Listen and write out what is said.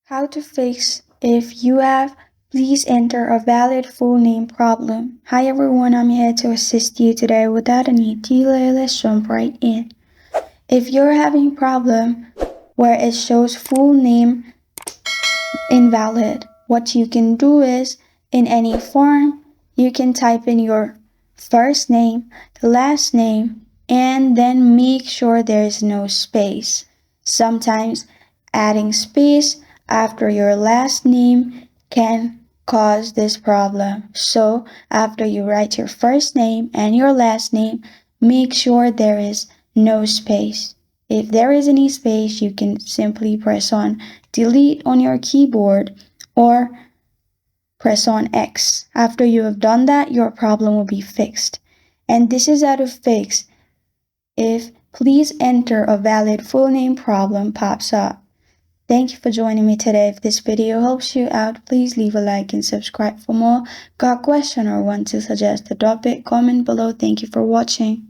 How to fix if you have please enter a valid full name problem. Hi everyone, I'm here to assist you today. Without any delay, let's jump right in. If you're having a problem where it shows full name invalid, what you can do is in any form, you can type in your first name, the last name, and then make sure there's no space. Sometimes adding space after your last name can cause this problem. So after you write your first name and your last name, make sure there is no space. If there is any space, you can simply press on delete on your keyboard or press on X. After you have done that, your problem will be fixed. And this is how to fix if please enter a valid full name problem pops up. Thank you for joining me today. If this video helps you out, please leave a like and subscribe for more. Got a question or want to suggest a topic? Comment below. Thank you for watching.